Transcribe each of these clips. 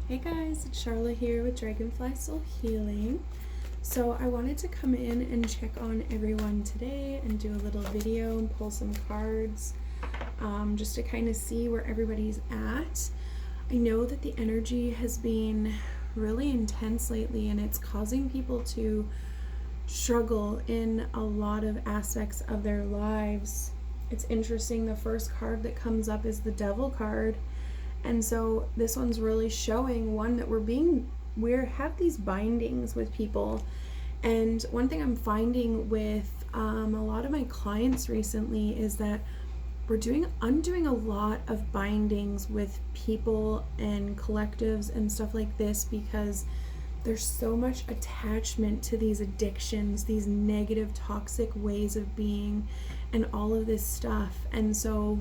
Hey guys, it's Charlotte here with Dragonfly Soul Healing. So I wanted to come in and check on everyone today and do a little video and pull some cards just to kind of see where everybody's at. I know that the energy has been really intense lately and it's causing people to struggle in a lot of aspects of their lives. It's interesting, the first card that comes up is the Devil card. And so this one's really showing one that we have these bindings with people. And one thing I'm finding with a lot of my clients recently is that I'm doing a lot of bindings with people and collectives and stuff like this because there's so much attachment to these addictions, these negative, toxic ways of being, and all of this stuff. And so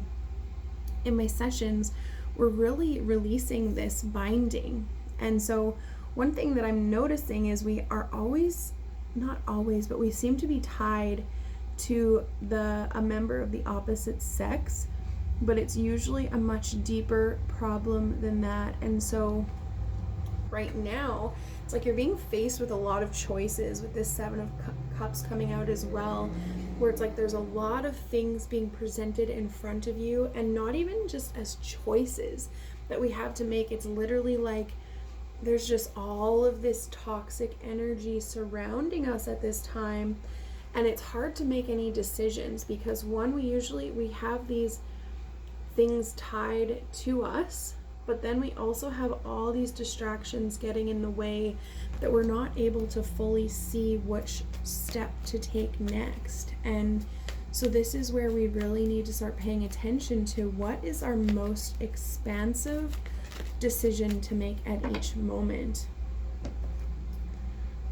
in my sessions, we're really releasing this binding. And so one thing that I'm noticing is we are always, not always, but we seem to be tied to a member of the opposite sex, but it's usually a much deeper problem than that. And so right now, it's like you're being faced with a lot of choices with this Seven of Cups coming out as well, where it's like there's a lot of things being presented in front of you, and not even just as choices that we have to make. It's literally like there's just all of this toxic energy surrounding us at this time, and it's hard to make any decisions because one, we have these things tied to us, but then we also have all these distractions getting in the way that we're not able to fully see which step to take next. And so this is where we really need to start paying attention to what is our most expansive decision to make at each moment.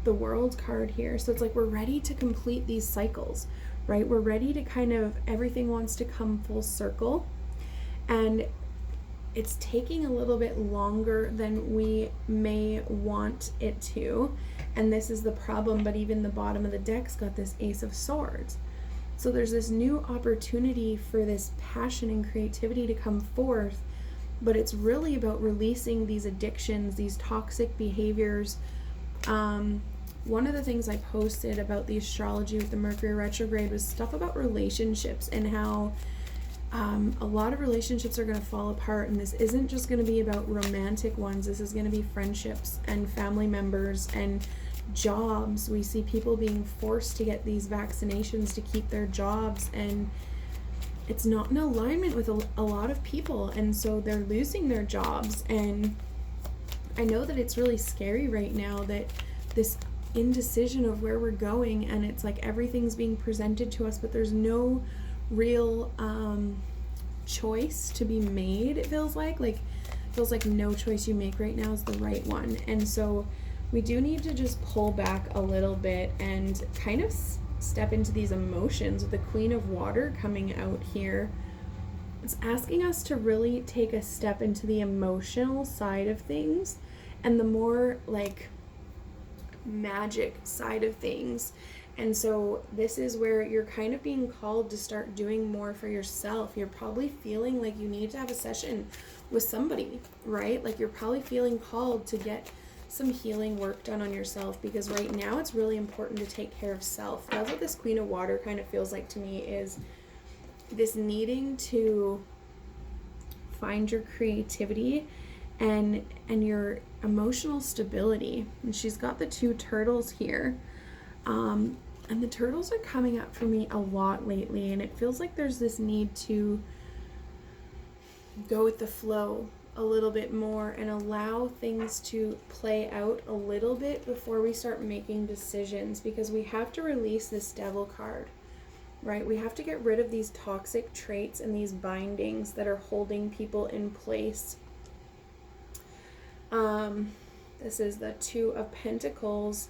The World card here. So it's like we're ready to complete these cycles, right? We're ready to everything wants to come full circle. And it's taking a little bit longer than we may want it to. And this is the problem, but even the bottom of the deck's got this Ace of Swords. So there's this new opportunity for this passion and creativity to come forth, but it's really about releasing these addictions, these toxic behaviors. One of the things I posted about the astrology with the Mercury retrograde was stuff about relationships and how a lot of relationships are going to fall apart, and this isn't just going to be about romantic ones. This is going to be friendships and family members and jobs. We see people being forced to get these vaccinations to keep their jobs, and it's not in alignment with a lot of people, and so they're losing their jobs. And I know that it's really scary right now, that this indecision of where we're going, and it's like everything's being presented to us, but there's no real choice to be made. It feels like no choice you make right now is the right one. And so we do need to just pull back a little bit and kind of step into these emotions. With the Queen of Water coming out here, it's asking us to really take a step into the emotional side of things and the more like magic side of things. And so this is where you're kind of being called to start doing more for yourself. You're probably feeling like you need to have a session with somebody, right? Like you're probably feeling called to get some healing work done on yourself, because right now it's really important to take care of self. That's what this Queen of Water kind of feels like to me, is this needing to find your creativity and your emotional stability. And she's got the two turtles here. And the turtles are coming up for me a lot lately, and it feels like there's this need to go with the flow a little bit more and allow things to play out a little bit before we start making decisions, because we have to release this Devil card, right? We have to get rid of these toxic traits and these bindings that are holding people in place. This is the Two of Pentacles.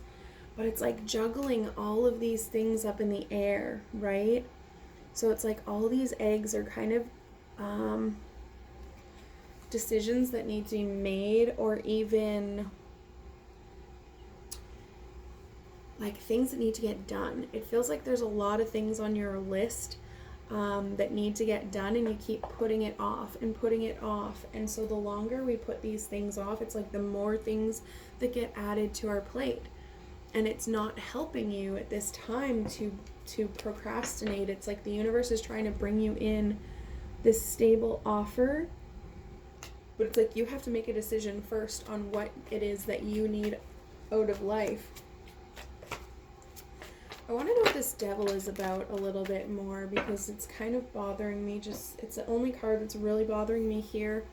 But it's like juggling all of these things up in the air, right? So it's like all these eggs are kind of decisions that need to be made, or even like things that need to get done. It feels like there's a lot of things on your list that need to get done, and you keep putting it off and putting it off. And so the longer we put these things off, it's like the more things that get added to our plate. And it's not helping you at this time to procrastinate. It's like the universe is trying to bring you in this stable offer, but it's like you have to make a decision first on what it is that you need out of life. I want to know what this devil is about a little bit more, because it's kind of bothering me. It's the only card that's really bothering me here.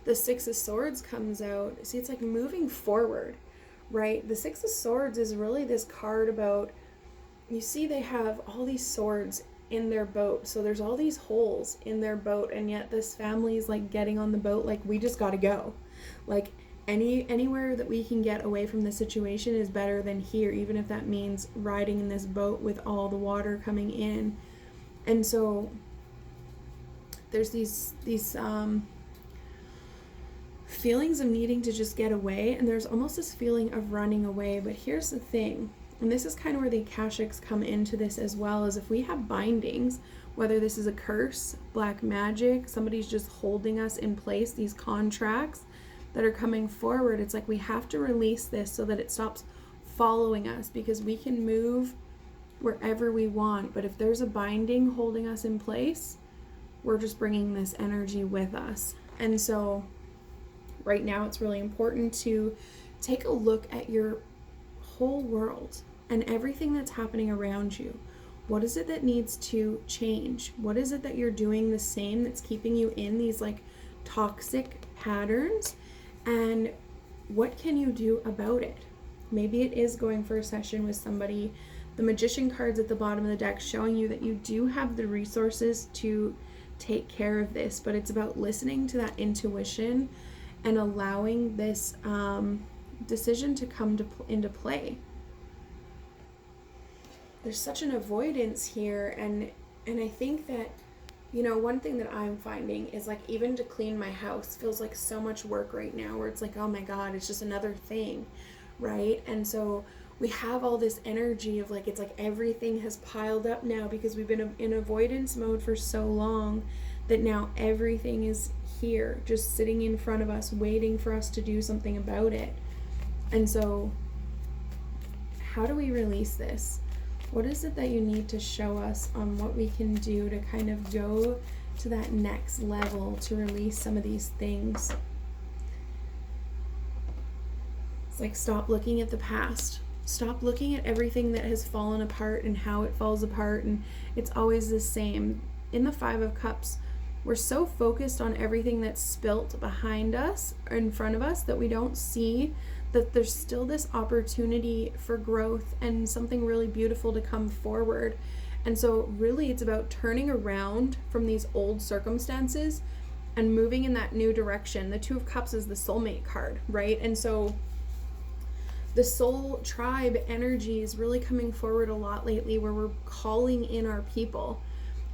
The Six of Swords comes out. See, it's like moving forward, right? The Six of Swords is really this card about, you see they have all these swords in their boat. So there's all these holes in their boat, and yet this family is like getting on the boat like, we just got to go. Like, anywhere that we can get away from the situation is better than here, even if that means riding in this boat with all the water coming in. And so there's these feelings of needing to just get away, and there's almost this feeling of running away. But here's the thing, and this is kind of where the Akashics come into this as well, is if we have bindings, whether this is a curse, black magic, somebody's just holding us in place, these contracts that are coming forward, it's like we have to release this so that it stops following us, because we can move wherever we want, but if there's a binding holding us in place, we're just bringing this energy with us. And so right now it's really important to take a look at your whole world and everything that's happening around you. What is it that needs to change? What is it that you're doing the same that's keeping you in these like toxic patterns? And what can you do about it? Maybe it is going for a session with somebody. The Magician card's at the bottom of the deck showing you that you do have the resources to take care of this, but it's about listening to that intuition and allowing this decision to come into play. There's such an avoidance here, and I think that, you know, one thing that I'm finding is like even to clean my house feels like so much work right now, where it's like, oh my God, it's just another thing, right? And so we have all this energy of like, it's like everything has piled up now because we've been in avoidance mode for so long that now everything is here, just sitting in front of us, waiting for us to do something about it. And so how do we release this? What is it that you need to show us on what we can do to kind of go to that next level to release some of these things? It's like, stop looking at the past. Stop looking at everything that has fallen apart and how it falls apart, and it's always the same. In the Five of Cups, we're so focused on everything that's spilt behind us or in front of us that we don't see that there's still this opportunity for growth and something really beautiful to come forward. And so really it's about turning around from these old circumstances and moving in that new direction. The Two of Cups is the soulmate card, right? And so the soul tribe energy is really coming forward a lot lately, where we're calling in our people.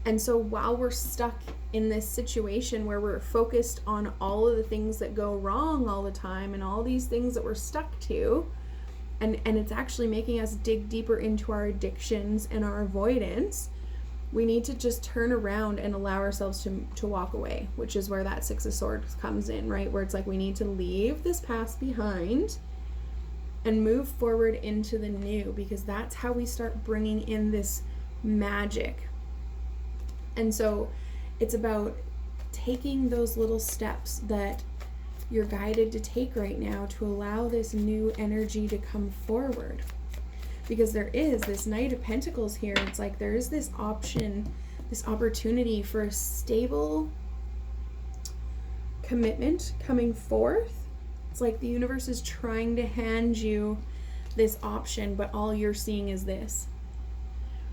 And so while we're stuck in this situation where we're focused on all of the things that go wrong all the time and all these things that we're stuck to, and it's actually making us dig deeper into our addictions and our avoidance, we need to just turn around and allow ourselves to walk away, which is where that Six of Swords comes in, right? Where it's like we need to leave this past behind and move forward into the new, because that's how we start bringing in this magic. And so it's about taking those little steps that you're guided to take right now to allow this new energy to come forward. Because there is this Knight of Pentacles here. It's like there is this option, this opportunity for a stable commitment coming forth. It's like the universe is trying to hand you this option, but all you're seeing is this.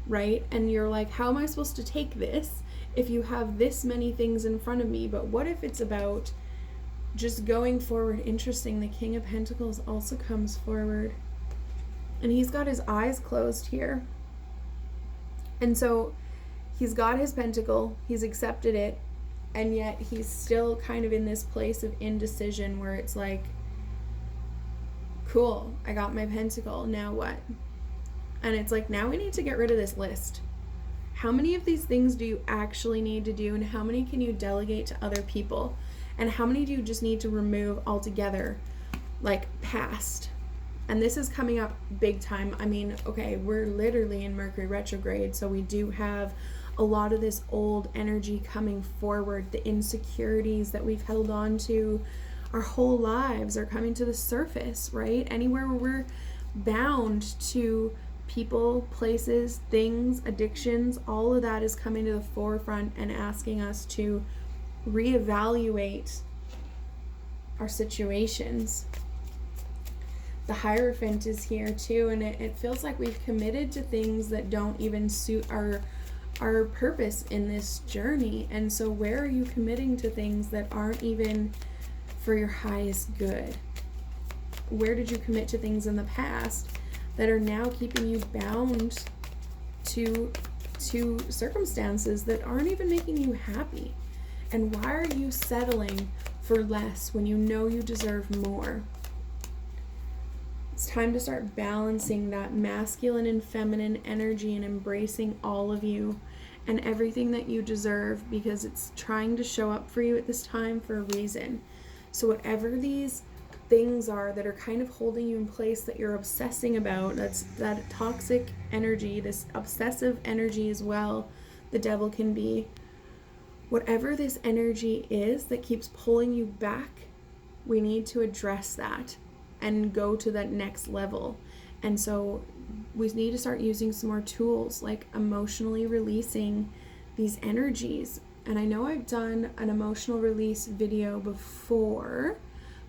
Right? And you're like, how am I supposed to take this if you have this many things in front of me? But what if it's about just going forward? Interesting, the King of Pentacles also comes forward, and he's got his eyes closed here. And so he's got his pentacle, he's accepted it, and yet he's still kind of in this place of indecision where it's like, cool, I got my pentacle, now what? And it's like, now we need to get rid of this list. How many of these things do you actually need to do, and how many can you delegate to other people? And how many do you just need to remove altogether, like past? And this is coming up big time. I mean, okay, we're literally in Mercury retrograde, so we do have a lot of this old energy coming forward. The insecurities that we've held on to our whole lives are coming to the surface, right? Anywhere where we're bound to people, places, things, addictions, all of that is coming to the forefront and asking us to reevaluate our situations. The Hierophant is here too, and it feels like we've committed to things that don't even suit our purpose in this journey. And so where are you committing to things that aren't even for your highest good? Where did you commit to things in the past that are now keeping you bound to circumstances that aren't even making you happy? And why are you settling for less when you know you deserve more? It's time to start balancing that masculine and feminine energy and embracing all of you and everything that you deserve, because it's trying to show up for you at this time for a reason. So whatever these things are that are kind of holding you in place, that you're obsessing about, that's that toxic energy, this obsessive energy as well, the devil can be. Whatever this energy is that keeps pulling you back, we need to address that and go to that next level. And so we need to start using some more tools, like emotionally releasing these energies. And I know I've done an emotional release video before,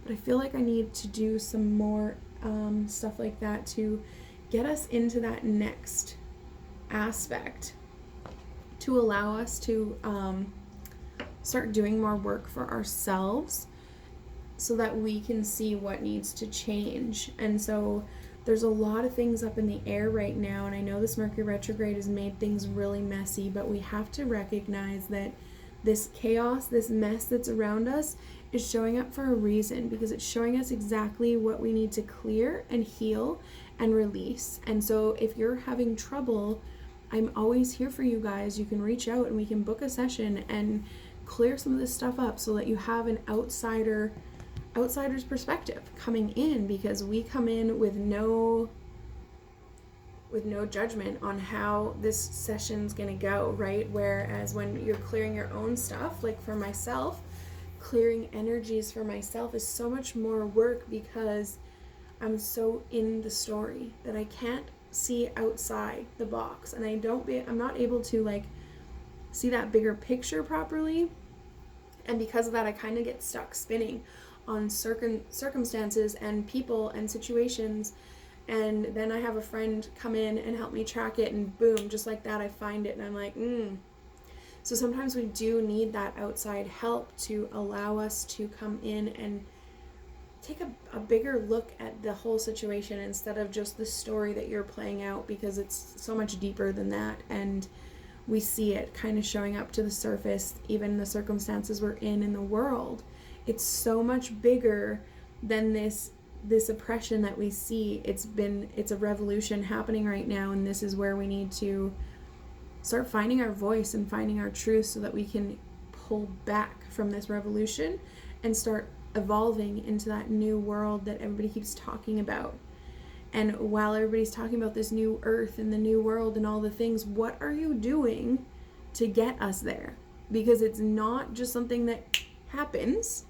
but I feel like I need to do some more stuff like that to get us into that next aspect, to allow us to start doing more work for ourselves so that we can see what needs to change. And so there's a lot of things up in the air right now, and I know this Mercury retrograde has made things really messy, but we have to recognize that this chaos, this mess that's around us is showing up for a reason, because it's showing us exactly what we need to clear and heal and release. And so if you're having trouble, I'm always here for you guys. You can reach out and we can book a session and clear some of this stuff up so that you have an outsider's perspective coming in, because we come in with no judgment on how this session's gonna go, right? Whereas when you're clearing your own stuff, like for myself, clearing energies for myself is so much more work, because I'm so in the story that I can't see outside the box, and I'm not able to like see that bigger picture properly. And because of that, I kind of get stuck spinning on circumstances and people and situations, and then I have a friend come in and help me track it, and boom, just like that I find it, and I'm like, So sometimes we do need that outside help to allow us to come in and take a bigger look at the whole situation instead of just the story that you're playing out, because it's so much deeper than that, and we see it kind of showing up to the surface, even the circumstances we're in the world. It's so much bigger than this oppression that we see. It's a revolution happening right now, and this is where we need to start finding our voice and finding our truth so that we can pull back from this revolution and start evolving into that new world that everybody keeps talking about. And while everybody's talking about this new earth and the new world and all the things, what are you doing to get us there? Because it's not just something that happens.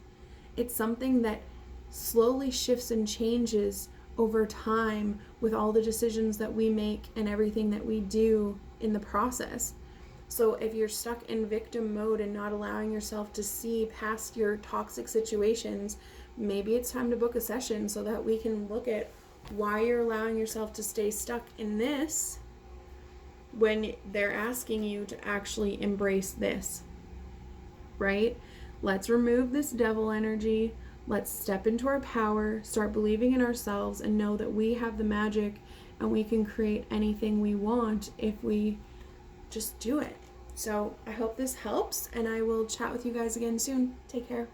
It's something that slowly shifts and changes over time with all the decisions that we make and everything that we do in the process. So if you're stuck in victim mode and not allowing yourself to see past your toxic situations, maybe it's time to book a session so that we can look at why you're allowing yourself to stay stuck in this when they're asking you to actually embrace this, right? Let's remove this devil energy. Let's step into our power, start believing in ourselves, and know that we have the magic and we can create anything we want if we just do it. So I hope this helps, and I will chat with you guys again soon. Take care.